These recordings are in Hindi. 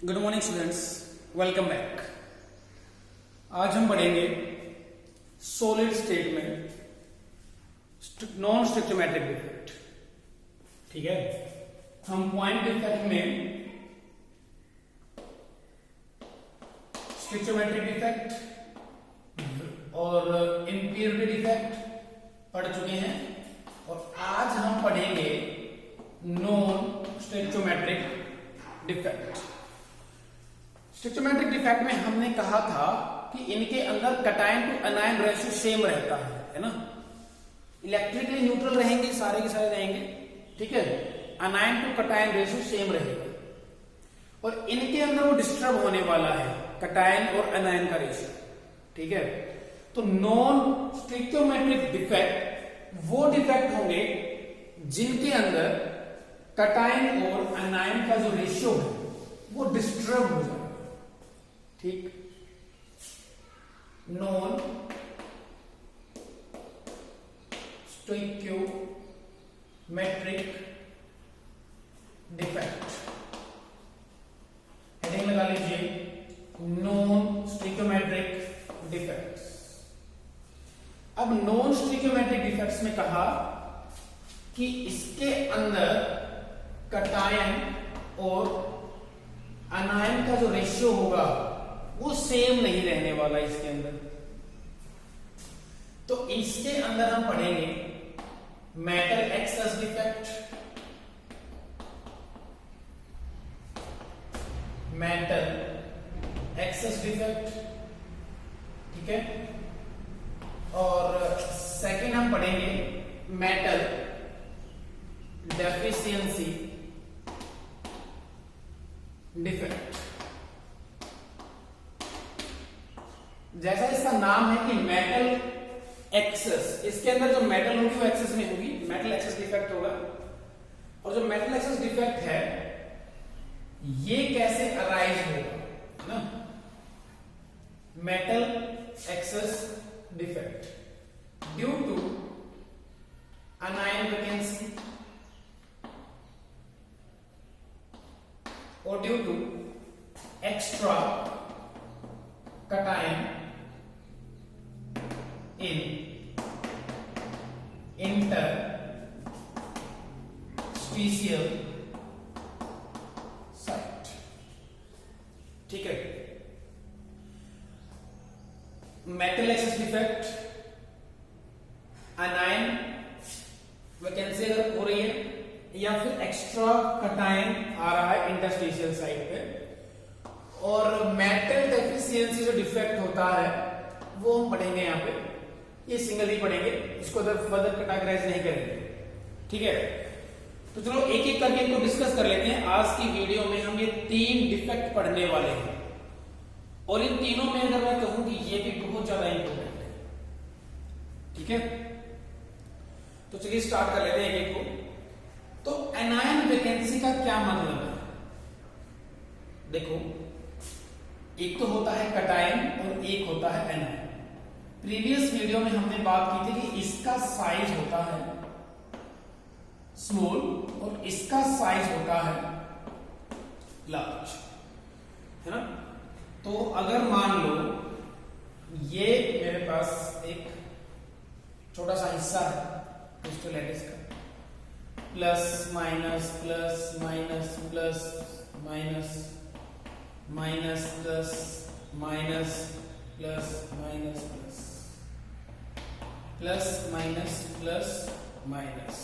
Good morning students, welcome back. आज हम पढ़ेंगे सॉलिड स्टेट में नॉन स्टिक्योमेट्रिक डिफेक्ट। ठीक है, हम पॉइंट डिफेक्ट में स्टिक्योमेट्रिक डिफेक्ट और इम्प्योरिटी डिफेक्ट पढ़ चुके हैं और आज हम पढ़ेंगे non stoichiometric defect. Stoichiometric defect में हमने कहा था कि इनके अंदर cation to anion ratio same रहता है ना। इलेक्ट्रिकली न्यूट्रल रहेंगे, सारे के सारे रहेंगे। ठीक है, anion to cation ratio same रहेगा और इनके अंदर वो डिस्टर्ब होने वाला है कटायन और अनायन का रेशियो। ठीक है, तो नॉन स्टिक्योमेट्रिक डिफेक्ट वो डिफेक्ट होंगे जिनके अंदर कटायन और अनायन का जो रेशियो है वो डिस्टर्ब हो जाए। ठीक, नॉन स्टिक्योमेट्रिक डिफेक्ट, हेडिंग लगा लीजिए नॉन स्टिक्योमेट्रिक डिफेक्ट्स। अब नॉन स्टिक्योमेट्रिक डिफेक्ट्स में कहा कि इसके अंदर कटायन और अनायन का जो रेशियो होगा वो सेम नहीं रहने वाला इसके अंदर। तो इसके अंदर हम पढ़ेंगे metal excess defect, metal excess defect. ठीक है, और सेकंड हम पढ़ेंगे मेटल डेफिशिएंसी डिफेक्ट। जैसा इसका नाम है कि मेटल एक्सेस, इसके अंदर जो मेटल होगी वो एक्सेस में होगी, मेटल एक्सेस डिफेक्ट होगा। और जो मेटल एक्सेस डिफेक्ट है ये कैसे अराइज होगा ना, metal excess defect due to anion vacancy और due to extra cation in interstitial site। ठीक है, metal excess defect anion vacancy अगर हो रही है या फिर एक्स्ट्रा कटायन आ रहा है इंटरस्टिशियल साइट पे, और मेटल डेफिशिएंसी जो डिफेक्ट होता है वो हम पढ़ेंगे यहाँ पे। ये सिंगल ही पढ़ेंगे, इसको फर्दर कैटेगराइज नहीं करेंगे। ठीक है, तो चलो एक एक करके इनको डिस्कस कर लेते हैं। आज की वीडियो में हम ये 3 डिफेक्ट पढ़ने वाले हैं और इन तीनों में अगर मैं कहूं कि ये भी बहुत ज्यादा इंपॉर्टेंट है। ठीक है, तो चलिए स्टार्ट कर लेते हैं एक एक को। तो एनायन वैकेंसी का क्या मतलब है? देखो, एक तो होता है कटायन और एक होता है एनायन। प्रीवियस वीडियो में हमने बात की थी कि इसका साइज होता है स्मॉल और इसका साइज होता है लार्ज, है ना। तो अगर मान लो ये मेरे पास एक छोटा सा हिस्सा है क्रिस्टल लैटिस का, plus minus plus minus plus minus minus plus minus plus minus plus plus minus plus minus,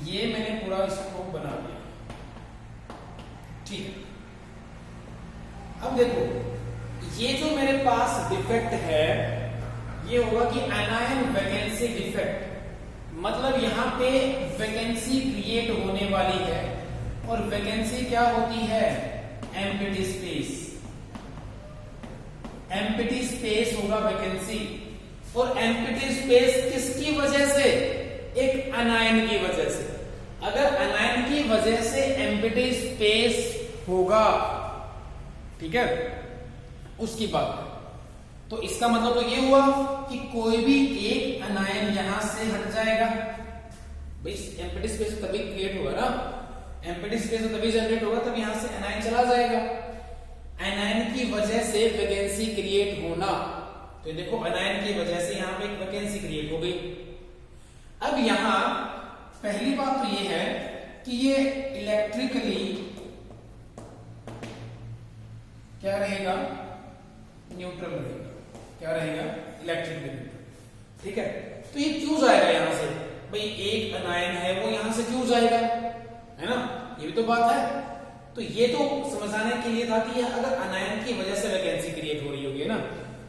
ये मैंने पूरा इसको बना दिया। ठीक है, अब देखो ये जो मेरे पास डिफेक्ट है ये होगा कि अनायन वैकेंसी डिफेक्ट, मतलब यहां पे वैकेंसी क्रिएट होने वाली है और वैकेंसी क्या होती है? Empty space. एम्प्टी स्पेस होगा वैकेंसी, और एम्प्टी स्पेस किसकी वजह से? एक अनायन की वजह से। अगर अनायन की वजह से एम्प्टी स्पेस होगा, ठीक है, उसकी बात है। तो इसका मतलब तो ये हुआ कि कोई भी एक अनायन यहां से हट जाएगा, भाई एम्प्टी स्पेस तभी क्रिएट होगा ना, एम्प्टी स्पेस तभी जनरेट होगा तब यहां से एनायन चला जाएगा। एनायन की वजह से वैकेंसी क्रिएट होना, तो देखो एनायन की वजह से यहां पे एक वैकेंसी क्रिएट हो गई। अब यहां पहली बात तो ये है कि ये इलेक्ट्रिकली क्या रहेगा, न्यूट्रल रहेगा। क्या रहेगा, इलेक्ट्रिकली न्यूट्रल। ठीक है, तो ये क्यों जाएगा यहां से, भाई एक अनायन है वो यहां से क्यों जाएगा, है ना, ये भी तो बात है। तो ये तो समझाने के लिए था कि अगर अनायन की वजह से वैकेंसी क्रिएट हो रही होगी ना,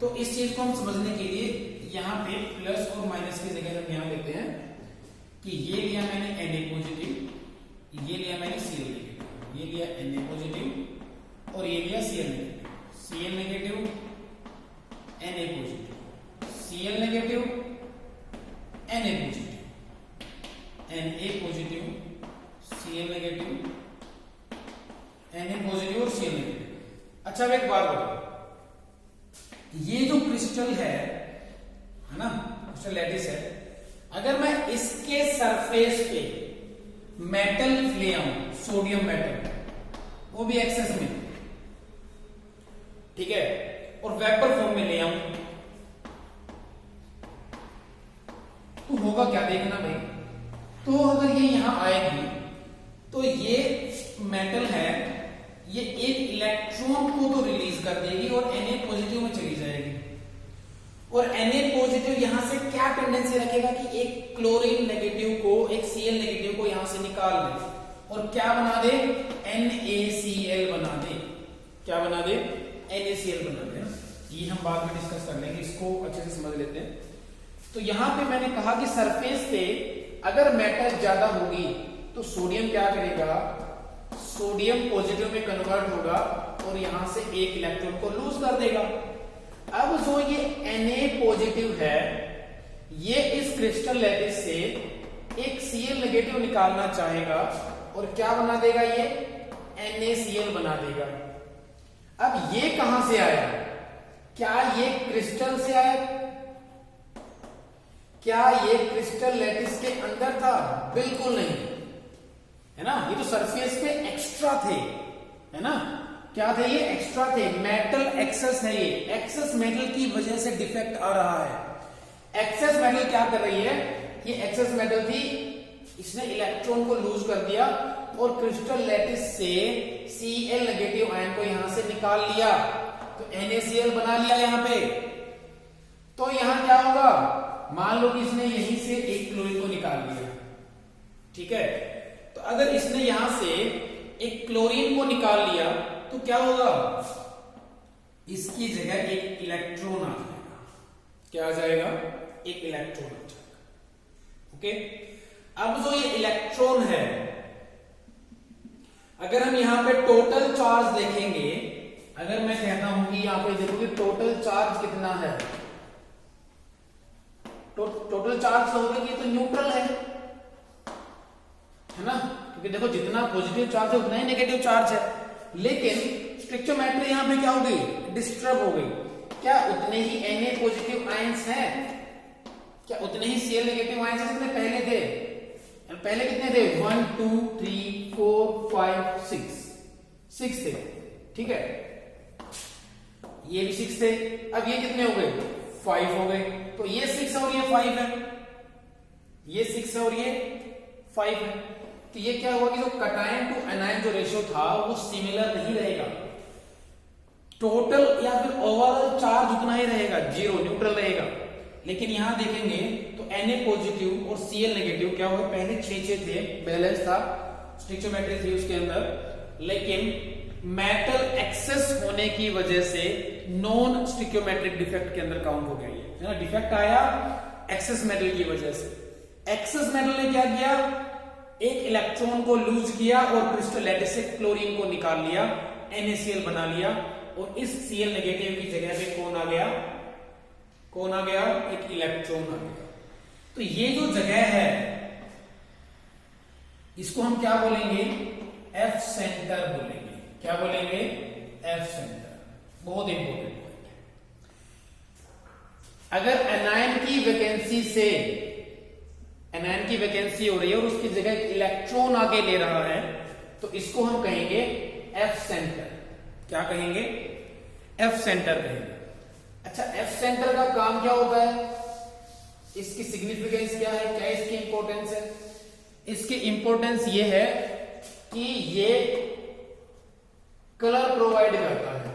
तो इस चीज को हम समझने के लिए यहाँ पे प्लस और माइनस की जगह हम यहाँ लेते हैं कि ये लिया मैंने Na पॉजिटिव, ये लिया मैंने Cl नेगेटिव, ये लिया Na पॉजिटिव और ये लिया Cl negative, Cl negative Na positive, Cl negative Na positive, Na positive Cl negative, Na positive और Cl नेगेटिव। अच्छा अब एक बात बताओ, ये जो क्रिस्टल है ना, क्रिस्टल लैटिस है, अगर मैं इसके सरफेस पे मेटल ले आऊं, सोडियम मेटल, वो भी एक्सेस में, ठीक है, और वेपर फॉर्म में ले आऊं, तो होगा क्या, देखना भाई। तो अगर ये यहां आएगी तो ये मेटल है, ये एक इलेक्ट्रॉन को तो रिलीज कर देगी और Na पॉजिटिव में चली जाएगी, और Na पॉजिटिव यहां से क्या टेंडेंसी रखेगा कि एक क्लोरीन नेगेटिव को, एक Cl नेगेटिव को यहां से निकाल दे और क्या बना दे, NaCl बना दे। क्या बना दे, NaCl बना दे। ये हम बाद में डिस्कस कर लेंगे, इसको अच्छे से समझ लेते हैं। तो यहां पे मैंने कहा कि सरफेस पे अगर मेटल ज्यादा होगी तो सोडियम क्या करेगा, सोडियम पॉजिटिव में कन्वर्ट होगा और यहां से एक इलेक्ट्रॉन को लूज कर देगा। अब जो ये Na पॉजिटिव है, ये इस क्रिस्टल लैटिस से एक Cl नेगेटिव निकालना चाहेगा और क्या बना देगा, ये NaCl बना देगा। अब ये कहां से आया, क्या ये क्रिस्टल से आया, क्या ये क्रिस्टल लैटिस के अंदर था, बिल्कुल नहीं, है ना, ये तो सरफेस पे एक्स्ट्रा थे, है ना, क्या थे, ये एक्स्ट्रा थे, मेटल एक्सेस है, ये एक्सेस मेटल की वजह से डिफेक्ट आ रहा है। एक्सेस मेटल क्या कर रही है, ये एक्सेस मेटल थी, इसने इलेक्ट्रॉन को लूज कर दिया और क्रिस्टल लैटिस से Cl नेगेटिव आयन को यहां से निकाल लिया, तो NaCl बना लिया यहां पे। तो यहां क्या होगा, मान लो कि इसने यहीं से एक क्लोरीन को निकाल लिया, ठीक है, तो अगर इसने यहां से एक क्लोरीन को निकाल लिया तो क्या होगा, इसकी जगह एक इलेक्ट्रॉन आ जाएगा। क्या आ जाएगा, एक इलेक्ट्रॉन आ जाएगा। ओके, अब जो ये इलेक्ट्रॉन है, अगर हम यहां पे टोटल चार्ज देखेंगे, अगर मैं कहता हूं कि यहां पे देखो कि टोटल चार्ज कितना है, टोटल चार्ज होगा कि तो न्यूट्रल है ना, क्योंकि देखो जितना पॉजिटिव चार्ज है उतना ही नेगेटिव चार्ज है, लेकिन स्टिक्योमेट्री यहां पे क्या हो गई, डिस्टर्ब हो गई। क्या उतने ही Na पॉजिटिव आयंस हैं, क्या उतने ही Cl नेगेटिव आयंस हैं जितने पहले थे, पहले कितने थे, 1 2 3 4 5 6 थे, ठीक है, ये भी 6 थे, अब ये कितने हो गए, 5 हो गए, तो ये 6 और ये 5 है, ये 6 और ये 5 है, तो ये क्या हुआ कि जो कटायन टू एनायन जो रेशियो था वो सिमिलर नहीं रहेगा, टोटल या फिर ओवरऑल चार्ज उतना ही रहेगा, 0 न्यूट्रल रहेगा। लेकिन यहां देखेंगे तो Na पॉजिटिव और Cl नेगेटिव क्या हुआ, पहले 6 थे, बैलेंस था, स्टिक्योमेट्री थी उसके अंदर, लेकिन मेटल एक्सेस होने की वजह से नॉन स्टिक्योमेट्रिक डिफेक्ट के अंदर काउंट हो गया, है ना, डिफेक्ट आया एक्सेस मेटल की वजह से। एक्सेस मेटल ने क्या किया, एक इलेक्ट्रॉन को लूज किया और क्रिस्टल लैटिस से क्लोरीन को निकाल लिया, NaCl बना लिया, और इस Cl नेगेटिव की जगह पे कौन आ गया, एक इलेक्ट्रॉन आ गया। तो ये जो जगह है इसको हम क्या बोलेंगे, F सेंटर बोलेंगे। क्या बोलेंगे, F सेंटर। बहुत इंपॉर्टेंट पॉइंट है। अगर एनायन की वैकेंसी से एनायन की वैकेंसी हो रही है और उसकी जगह एक इलेक्ट्रॉन आगे ले रहा है, तो इसको हम कहेंगे एफ सेंटर। क्या कहेंगे? एफ सेंटर कहेंगे। अच्छा, एफ सेंटर का काम क्या होता है? इसकी सिग्निफिकेंस क्या है? क्या इसकी इंपॉर्टेंस है? इसकी इंपॉर्टेंस ये है कि ये कलर प्रोवाइड करता है,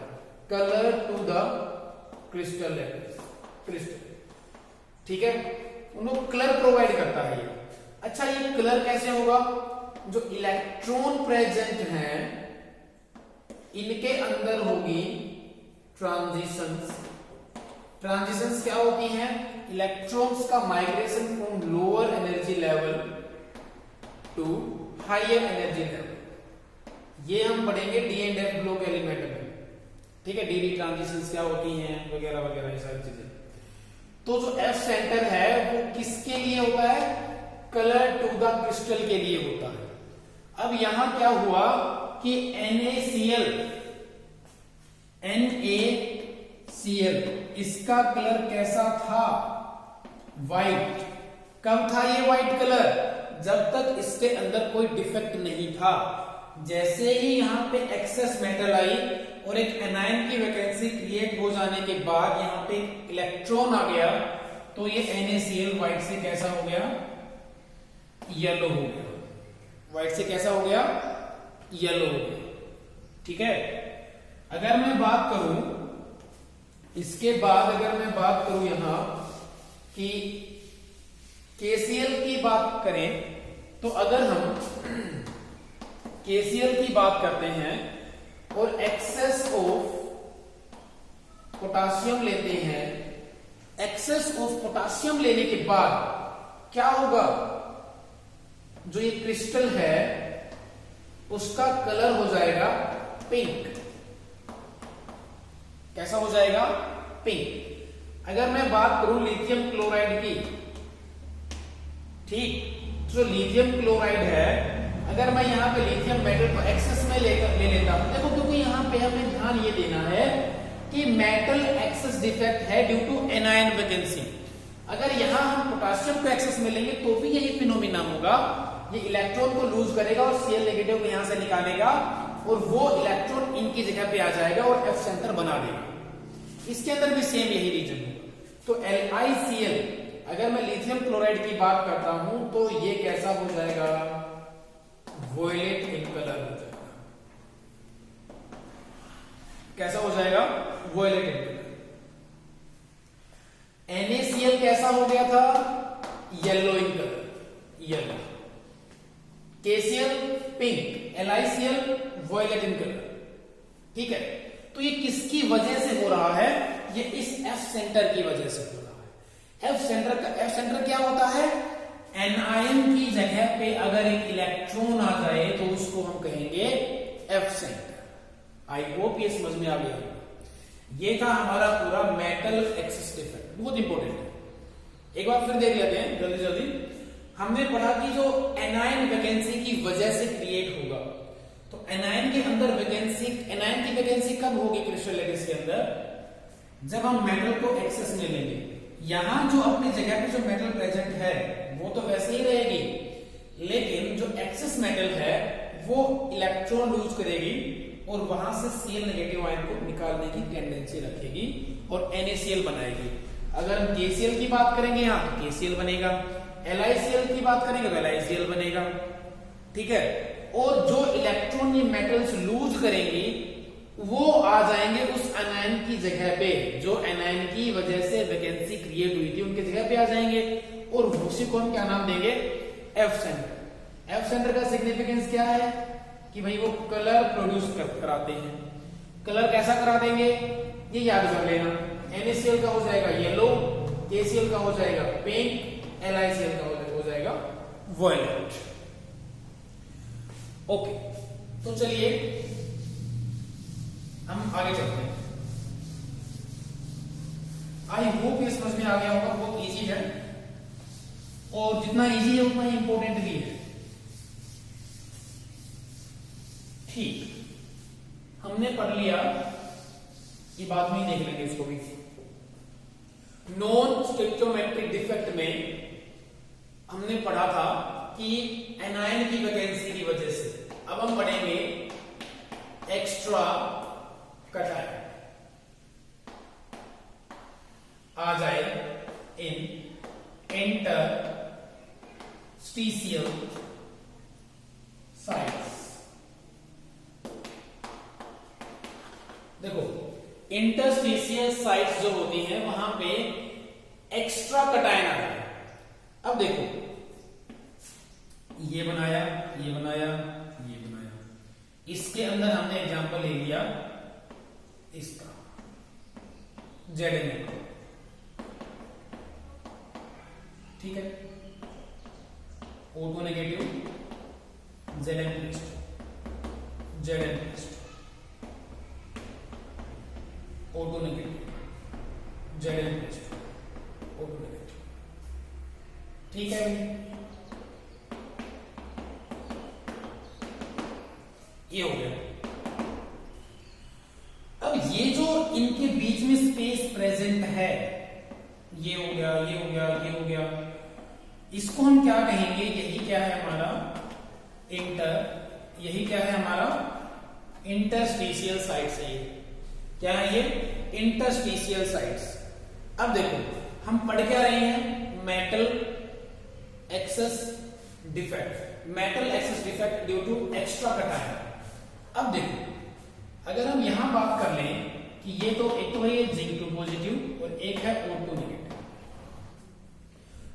colour to the crystal crystal. ठीक है, उनको कलर प्रोवाइड करता है ये। अच्छा, ये कलर कैसे होगा? जो इलेक्ट्रॉन प्रेजेंट हैं इनके अंदर होगी ट्रांजिशंस। ट्रांजिशंस क्या होती हैं? इलेक्ट्रॉन्स का migration from lower energy level to higher energy level. ये हम पढ़ेंगे D and F block element में। ठीक है, डी ट्रांजिशंस क्या होती हैं वगैरह वगैरह, ये सारी चीजें। तो जो एफ सेंटर है वो किसके लिए होता है? कलर टू द क्रिस्टल के लिए होता है। अब यहां क्या हुआ कि NaCl इसका कलर कैसा था? व्हाइट। कब था ये व्हाइट कलर? जब तक इसके अंदर कोई डिफेक्ट नहीं था। जैसे ही यहां पे एक्सेस मेटल आई और एक एनायन की वैकेंसी क्रिएट हो जाने के बाद यहां पे इलेक्ट्रॉन आ गया, तो ये NaCl व्हाइट से कैसा हो गया? येलो हो गया। व्हाइट से कैसा हो गया? येलो हो गया। ठीक है, अगर मैं बात करूं इसके बाद, अगर मैं बात करूं यहां कि KCl की बात करें, तो अगर हम KCl की बात करते हैं और एक्सेस ऑफ पोटासियम लेते हैं, एक्सेस ऑफ पोटासियम लेने के बाद क्या होगा? जो ये क्रिस्टल है उसका कलर हो जाएगा पिंक। कैसा हो जाएगा? पिंक। अगर मैं बात करूं लिथियम क्लोराइड की, ठीक, जो लिथियम क्लोराइड है, अगर मैं यहां पे लिथियम मेटल को एक्सेस में ले लेता हूं, देखो क्योंकि यहां पे हमें ध्यान ये देना है कि मेटल एक्सेस डिफेक्ट है ड्यू टू एनायन वैकेंसी। अगर यहां हम पोटासियम को एक्सेस में लेंगे तो भी यही फिनोमिना होगा। ये इलेक्ट्रॉन को लूज करेगा और Cl नेगेटिव को यहां से निकालेगा और वो इलेक्ट्रॉन इनकी जगह पे आ जाएगा और एफ सेंटर बना देगा। इसके अंदर भी सेम यही रीजन होगा। तो LiCl, अगर मैं लिथियम क्लोराइड की बात करता हूं तो ये कैसा हो जाएगा? वॉयलेट इन कलर हो जाएगा। कैसा हो जाएगा? Violet in colour. NaCl कैसा हो गया था? Yellow in colour, yellow. KCl pink, LiCl violet in colour. ठीक है, तो ये किसकी वजह से हो रहा है? ये इस एफ सेंटर की वजह से हो रहा है। एफ सेंटर क्या होता है? एनायन की जगह पे अगर एक इलेक्ट्रॉन आ जाए तो उसको हम कहेंगे एफ सेंटर। आई होप ये समझ में आ गया। ये था हमारा पूरा मेटल एक्सेस डिफेक्ट, बहुत इंपॉर्टेंट है। एक बार फिर देख लेते हैं जल्दी जल्दी। हमने पढ़ा कि जो एनायन वैकेंसी की वजह से क्रिएट होगा, तो एनायन के अंदर वैकेंसी, एनायन की वैकेंसी कब होगी क्रिस्टल लेटिस के अंदर? जब हम मेटल को एक्सेस में लेंगे। यहां जो अपनी जगह पे जो मेटल प्रेजेंट है वो तो वैसे ही रहेगी, लेकिन जो एक्सेस मेटल है वो इलेक्ट्रॉन लूज करेगी और वहां से Cl नेगेटिव आयन को निकालने की टेंडेंसी रखेगी और NaCl बनाएगी। अगर हम KCl की बात करेंगे यहां तो KCl बनेगा, LiCl की बात करेंगे तो LiCl बनेगा। ठीक है, और जो इलेक्ट्रॉन ये मेटल्स लूज करेंगी वो आ जाएंगे उस एनायन की जगह पे, जो एनायन की वजह से वैकेंसी क्रिएट हुई थी उनकी जगह पे आ जाएंगे और उसी को हम क्या नाम देंगे? F centre. एफ सेंटर का सिग्निफिकेंस क्या है? कि भाई वो कलर प्रोड्यूस कराते हैं। कलर कैसा करा देंगे ये याद कर लेना। NaCl का हो जाएगा येलो, KCl का हो जाएगा पिंक, LiCl का हो जाएगा वॉयलेट। ओके, तो चलिए हम आगे चलते हैं। आई होप ये समझ में आ गया होगा, बहुत इजी है और जितना इजी है उतना ही इंपॉर्टेंट भी है। ठीक, हमने पढ़ लिया, ये बाद में ही देख लेंगे इसको भी। नॉन स्टोइकियोमेट्रिक डिफेक्ट में हमने पढ़ा था कि एनायन की वैकेंसी की वजह से। अब हम पढ़ेंगे एक्स्ट्रा कटायन आ जाए इन इंटरस्टिशियल साइट्स। देखो इंटरस्टिशियल साइट्स जो होती हैं वहां पे एक्स्ट्रा कटायन आता है। अब देखो ये बनाया, ये बनाया, ये बनाया, इसके अंदर हमने एग्जांपल ले लिया इसका ZN, ठीक है, O2 negative ZN plus, ZN plus, O2 negative ZN plus, O2 negative, ठीक है। ये हो गया। अब ये जो इनके बीच में स्पेस प्रेजेंट है, ये हो गया, ये हो गया, ये हो गया, इसको हम क्या कहेंगे? यही क्या है हमारा यही क्या है हमारा इंटरस्टिशियल साइट्स है। क्या है ये? Interstitial sites. अब देखो हम पढ़ क्या रहे हैं? Metal excess defect, metal excess defect due to extra cation. अब देखो अगर हम यहां बात कर लें कि ये तो एक तो है ये Zinc 2 पॉजिटिव और एक है O2 नेगेटिव।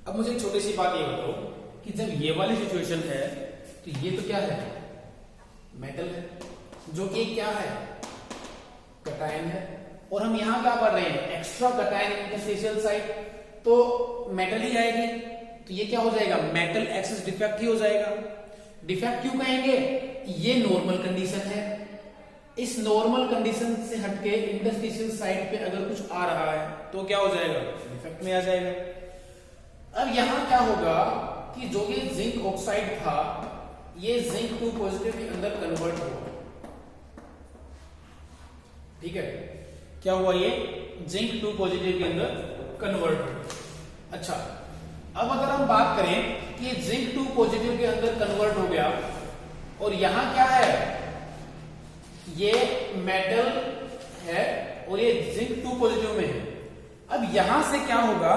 अब मुझे एक छोटी सी बात ये बताओ कि जब ये वाली सिचुएशन है तो ये तो क्या है? मेटल है, जो कि क्या है? कटायन है। और हम यहां क्या पढ़ रहे हैं? एक्स्ट्रा कटायन इंटरस्टिशियल साइट, तो मेटल ही आएगी। तो ये क्या हो जाएगा? मेटल एक्सेस डिफेक्ट ही हो जाएगा। डिफेक्ट क्यों कहेंगे? ये नॉर्मल कंडीशन है। इस नॉर्मल कंडीशन से हटके इंटरस्टिशियल साइट पे अगर कुछ आ रहा है तो क्या हो जाएगा? डिफेक्ट में आ जाएगा। अब यहां क्या होगा कि जो ये जिंक ऑक्साइड था ये Zinc 2 पॉजिटिव के अंदर कन्वर्ट हुआ, ठीक है। क्या हुआ? ये Zinc 2 पॉजिटिव के अंदर कन्वर्ट हुआ। अच्छा, अब अगर हम बात करें कि Zinc 2 पॉजिटिव के अंदर कन्वर्ट हो गया और यहां क्या है? ये मेटल है और ये Zinc 2 पॉजिटिव में है। अब यहां से क्या होगा?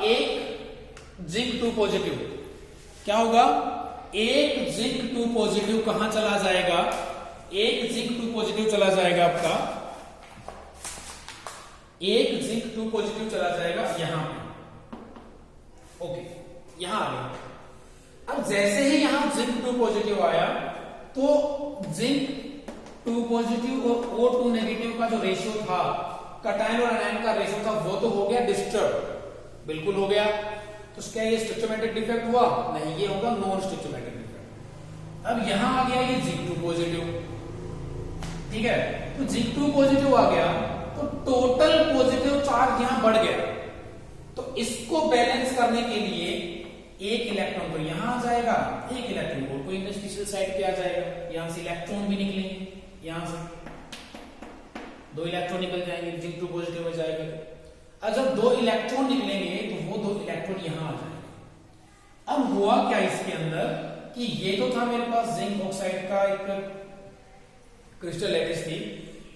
एक Zinc 2 पॉजिटिव क्या होगा? एक Zinc 2 पॉजिटिव कहां चला जाएगा? एक Zinc 2 पॉजिटिव चला जाएगा आपका, एक Zinc 2 पॉजिटिव चला जाएगा यहां पे। ओके, यहां आ गया। अब जैसे ही यहां Zinc 2 पॉजिटिव आया तो Zinc 2 पॉजिटिव और O2 नेगेटिव का जो रेशियो था, कटायन और एनायन का रेशियो था, वो तो हो गया डिस्टर्ब, बिल्कुल हो गया। तो क्या ये स्टिचोमेट्रिक डिफेक्ट हुआ? नहीं, ये होगा नॉन स्टिचोमेट्रिक डिफेक्ट। अब यहां आ गया ये Zinc 2 पॉजिटिव, ठीक है। तो Zinc 2 पॉजिटिव आ गया तो टोटल पॉजिटिव चार्ज यहां बढ़ गया। तो इसको बैलेंस करने के लिए एक इलेक्ट्रॉन तो यहां आ जाएगा, एक इलेक्ट्रॉन और कोई इंटरस्टिशियल साइट पे आ जाएगा। यहां से इलेक्ट्रॉन भी निकलेंगे, यहां से 2 इलेक्ट्रॉन निकल जाएंगे, Zinc 2 पॉजिटिव में जाएगा। अब जब 2 इलेक्ट्रॉन निकलेंगे तो वो 2 इलेक्ट्रॉन यहां आ जाएंगे। अब हुआ क्या इसके अंदर कि ये तो था मेरे पास Zinc ऑक्साइड का एक क्रिस्टल लैटिस थी,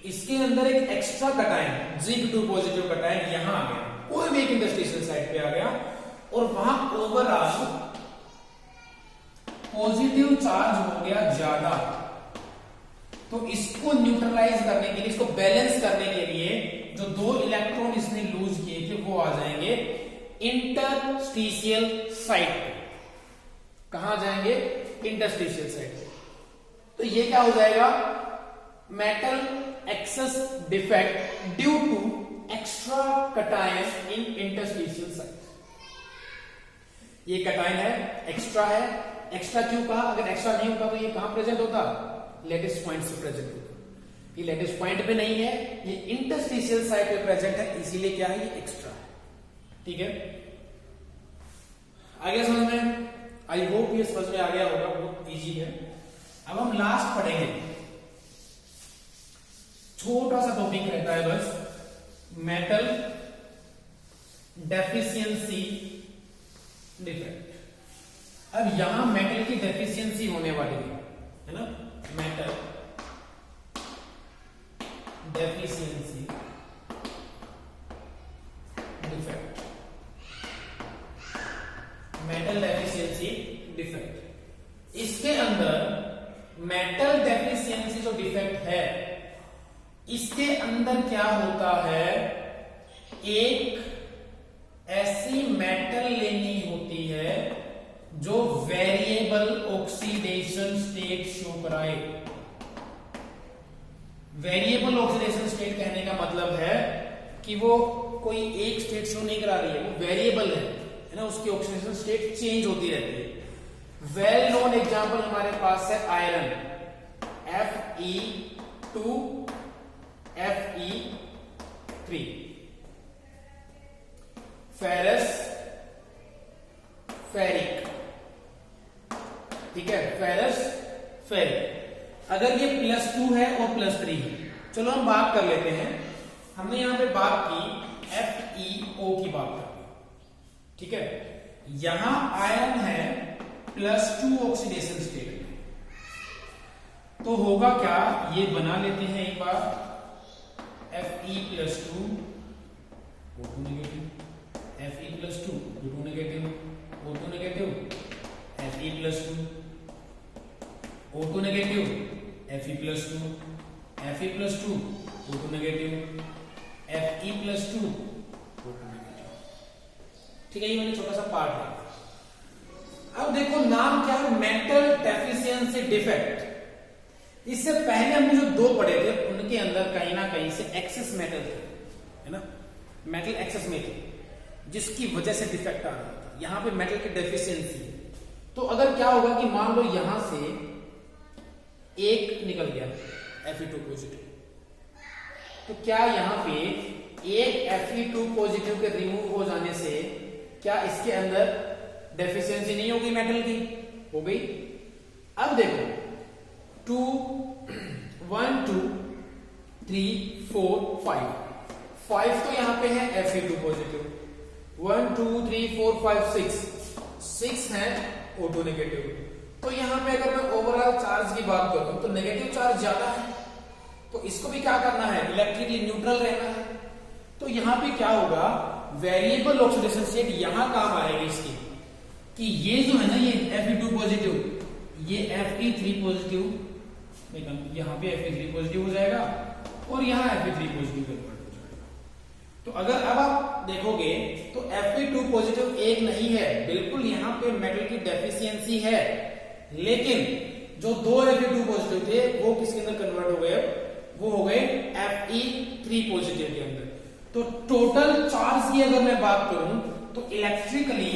इसके अंदर एक extra cation Zinc 2 positive cation यहां आ गया, कोई भी एक इंटरस्टिशियल साइट पे आ गया और वहां ओवरऑल पॉजिटिव चार्ज हो गया ज्यादा। तो इसको न्यूट्रलाइज करने के लिए, इसको बैलेंस करने के लिए जो 2 इलेक्ट्रॉन इसने लूज किए थे वो आ जाएंगे इंटरस्टिशियल साइट पे। कहां जाएंगे? इंटरस्टिशियल साइट पे। तो ये क्या हो जाएगा? Metal excess defect due to extra cation in interstitial site. ये कटायन है, एक्स्ट्रा है। एक्स्ट्रा क्यों कहा? अगर एक्स्ट्रा नहीं होता तो ये कहां प्रेजेंट होता? लेटेस्ट पॉइंट से प्रेजेंट होता। ये लेटेस्ट पॉइंट पे नहीं है, ये इंटरस्टिशियल साइट पे प्रेजेंट है, इसीलिए क्या है? ये एक्स्ट्रा है, ठीक है। आ गया समझ में? आई होप ये समझ में आ गया होगा, बहुत इजी है। अब हम लास्ट पढ़ेंगे, छोटा सा टॉपिक रहता है बस, मेटल डेफिशिएंसी डिफेक्ट। अब यहां मेटल की डेफिशिएंसी होने वाली है ना, metal deficiency defect, metal deficiency defect. इसके अंदर मेटल डेफिशिएंसी जो डिफेक्ट है, इसके अंदर क्या होता है, एक ऐसी मेटल लेनी होती है जो वेरिएबल ऑक्सीडेशन स्टेट शो कराए। वेरिएबल ऑक्सीडेशन स्टेट कहने का मतलब है कि वो कोई एक स्टेट शो नहीं करा रही है, वो वेरिएबल है ना, उसकी ऑक्सीडेशन स्टेट चेंज होती रहती है। वेल नोन एग्जांपल हमारे पास है iron, Fe2 Fe3, ferrous ferric, ठीक है, फेरस फेरिक। अगर ये +2 है और +3 है, चलो हम बात कर लेते हैं। हमने यहां पे बात की FeO की बात कर, ठीक है। यहां आयरन है +2 ऑक्सीडेशन स्टेट में, तो होगा क्या, ये बना लेते हैं एक बार, Fe+2 O2 negative, Fe+2 O2 negative, O2 negative, Fe+2 O2 negative, Fe+2 Fe+2 O2 negative, Fe+2 O2 negative, ठीक है। ये मैंने छोटा सा पार्ट है। अब देखो नाम क्या है, मेटल डेफिशिएंसी डिफेक्ट। इससे पहले हमने जो दो पढ़े थे उनके अंदर कहीं ना कहीं से एक्सेस मेटल थे, है ना, मेटल एक्सेस में थे, जिसकी वजह से डिफेक्ट आ रहा था। यहां पे मेटल की डेफिशिएंसी है, तो अगर क्या होगा कि मान लो यहां से एक निकल गया Fe2 पॉजिटिव, तो क्या यहां पे एक Fe2 पॉजिटिव के रिमूव हो जाने से क्या इसके अंदर डेफिशिएंसी नहीं होगी, मेटल की हो गई। अब देखो 2 1 2 3 4 5 5 तो यहां पे है Fe2 पॉजिटिव, 1 2 3 4 5 6 है O2 नेगेटिव। तो यहां पे अगर मैं ओवरऑल चार्ज की बात करूं तो नेगेटिव चार्ज ज्यादा है, तो इसको भी क्या करना है, इलेक्ट्रिकली न्यूट्रल रहना है। तो यहां पे क्या होगा, वेरिएबल ऑक्सीडेशन स्टेट यहां काम आएगी इसकी, कि ये जो है ना, ये Fe2 पॉजिटिव, ये Fe3 पॉजिटिव, यहां पे Fe3 पॉजिटिव हो जाएगा और यहां Fe3 पॉजिटिव कन्वर्ट हो जाएगा। तो अगर अब आप देखोगे तो Fe2 पॉजिटिव एक नहीं है, बिल्कुल यहां पे मेटल की डेफिशिएंसी है, लेकिन जो दो Fe2 पॉजिटिव थे वो किसके अंदर कन्वर्ट हो गए, वो हो गए Fe3 पॉजिटिव के अंदर। तो टोटल चार्ज की अगर मैं बात करूं तो इलेक्ट्रिकली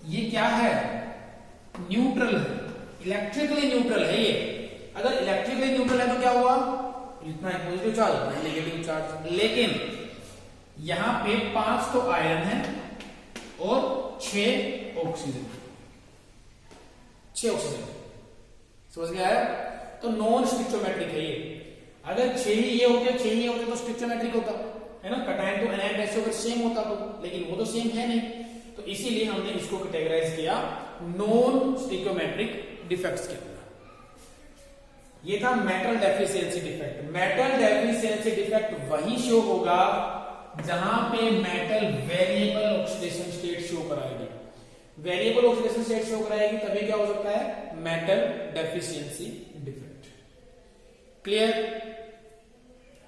ये क्या है, न्यूट्रल है, इलेक्ट्रिकली न्यूट्रल है ये। अगर इलेक्ट्रिकली न्यूट्रल है तो क्या हुआ, इतना पॉजिटिव चार्ज उतना नेगेटिव चार्ज। लेकिन यहां पे 5 तो आयरन है और 6 ऑक्सीजन, 6 ऑक्सीजन, समझ गया है। तो नॉन स्टिक्चोमेट्रिक है ये। अगर 6 ही ये होते, 6 ही होते तो स्टिक्चोमेट्रिक होता है ना, कटायन तो एनायन रेशियो अगर सेम होता तो, लेकिन वो तो सेम है नहीं, तो इसीलिए हमने इसको कैटेगराइज किया नॉन स्टिक्योमेट्रिक डिफेक्ट्स के अंदर। ये था metal deficiency defect. Metal deficiency defect वही शो होगा जहां पे metal variable oxidation state show कराएगी। वेरिएबल ऑक्सीडेशन स्टेट शो कराएगी तभी क्या हो सकता है, मेटल डेफिशिएंसी डिफेक्ट। क्लियर,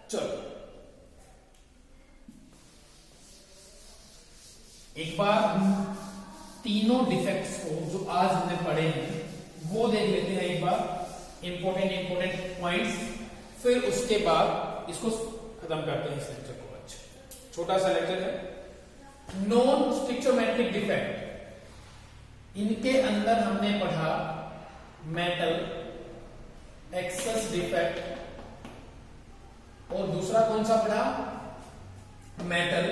चलो एक बार तीनों डिफेक्ट्स को जो आज हमने पढ़े हैं वो देख लेते हैं एक बार, इंपॉर्टेंट पॉइंट्स, फिर उसके बाद इसको खत्म करते हैं इस लेक्चर को। अच्छा, छोटा सा लेक्चर है। नॉन स्टिक्चोमेट्रिक डिफेक्ट, इनके अंदर हमने पढ़ा मेटल एक्सेस डिफेक्ट, और दूसरा कौन सा पढ़ा, मेटल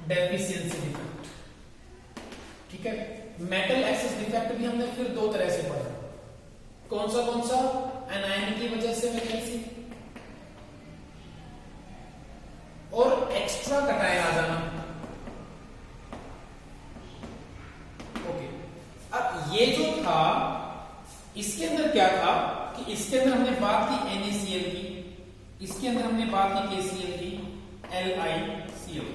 डेफिशिएंसी डिफेक्ट, ठीक है। मेटल एक्सेस डिफेक्ट भी हमने फिर दो तरह से पढ़ा, कौन सा, एनायन की वजह से वैकेंसी, और ये जो था इसके अंदर क्या था कि इसके अंदर हमने बात की NaCl की, इसके अंदर हमने बात की KCl की, LiCl।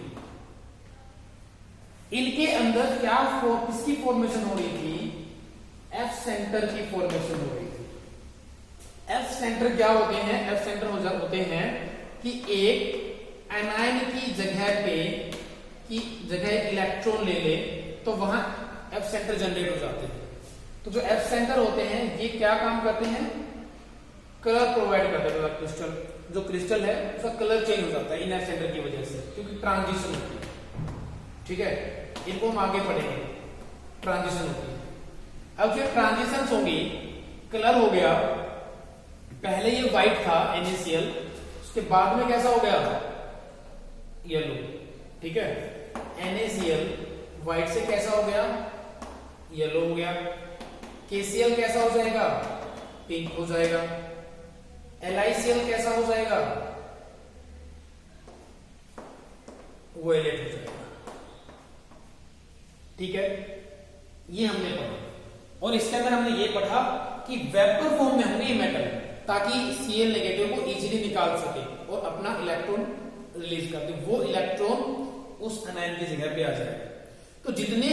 इनके अंदर क्या किसकी फॉर्मेशन हो रही थी? F सेंटर की फॉर्मेशन हो रही थी। F सेंटर क्या होते हैं? F सेंटर होते हैं कि एक एनायन की जगह इलेक्ट्रॉन ले ले तो वहां F सेंटर जनरेट हो जाते हैं। तो जो F सेंटर होते हैं ये क्या काम करते हैं? कलर प्रोवाइड करते हैं। क्रिस्टल जो क्रिस्टल है उसका कलर चेंज हो जाता है इन F सेंटर की वजह से, क्योंकि ट्रांजिशन होती है। ठीक है, इनको हम आगे पढ़ेंगे। ट्रांजिशन होती है। अब जो ट्रांजिशन होंगी, कलर हो गया, पहले ये व्हाइट था NaCl, उसके बाद में कैसा हो गया? येलो। ठीक है, NaCl व्हाइट से कैसा हो गया? येलो हो गया। KCl कैसा हो जाएगा? पिंक हो जाएगा। LiCl कैसा हो जाएगा? वायलेट हो जाएगा। ठीक है, ये हमने पढ़ा। और इसके अंदर हमने ये पढ़ा कि वेपर फॉर्म में होंगे मेटल, ताकि Cl नेगेटिव को इजीली निकाल सके और अपना इलेक्ट्रॉन रिलीज कर दे। वो इलेक्ट्रॉन उस एनायन की जगह पे आ जाएगा। तो जितने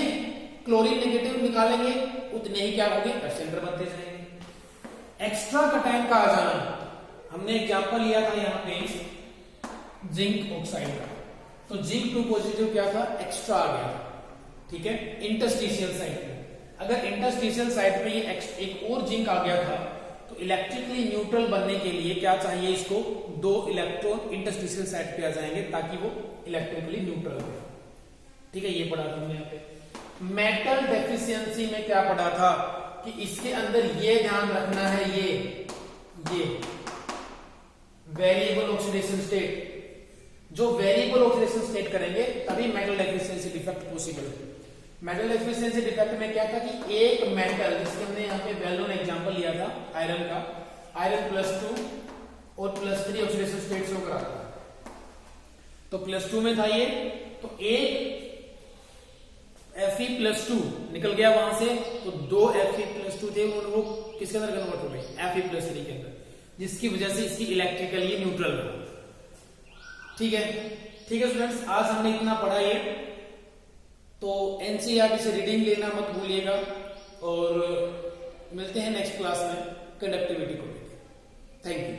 क्लोरीन नेगेटिव निकालेंगे उतने ही क्या होंगे? F सेंटर बनते जाएंगे। एक्स्ट्रा कटायन का आ जाना, हमने एग्जांपल लिया था यहाँ पे जिंक ऑक्साइड का। तो जिंक 2 पॉजिटिव क्या था? एक्स्ट्रा आ गया। ठीक है, इंटरस्टिशियल साइड पे। अगर इंटरस्टिशियल साइड पे ये एक और जिंक आ गया था तो इलेक्ट्रिकली न्यूट्रल बनने के लिए क्या चाहिए? इसको 2 इलेक्ट्रॉन इंटरस्टिशियल साइड पे आ जाएंगे ताकि वो इलेक्ट्रिकली न्यूट्रल हो। ठीक है, ये पढ़ा था हमने यहाँ पे। मेटल डेफिशिएंसी में क्या पढ़ा था कि इसके अंदर ये ध्यान रखना है, ये वेरिएबल ऑक्सीडेशन स्टेट। जो वेरिएबल ऑक्सीडेशन स्टेट करेंगे तभी मेटल डेफिशिएंसी डिफेक्ट पॉसिबल है। मेटल डेफिशिएंसी डिफेक्ट में क्या था कि एक मेटल, जिसके हमने यहाँ पे वेल नोन एग्जांपल लिया था आयरन का, आयरन +2 और +3 ऑक्सीडेशन स्टेट शो कराता है। तो +2 में था ये, तो एक Fe+2 निकल गया वहां से, तो 2 Fe+2 थे, वो किसके अंदर कन्वर्ट हो गए? Fe+3 के अंदर, जिसकी वजह से इसकी इलेक्ट्रिकली न्यूट्रल बना। ठीक है, ठीक है स्टूडेंट्स, आज हमने इतना पढ़ा ये। तो NCERT से रीडिंग लेना मत भूलिएगा और मिलते हैं नेक्स्ट क्लास में कंडक्टिविटी को लेकर। Thank you.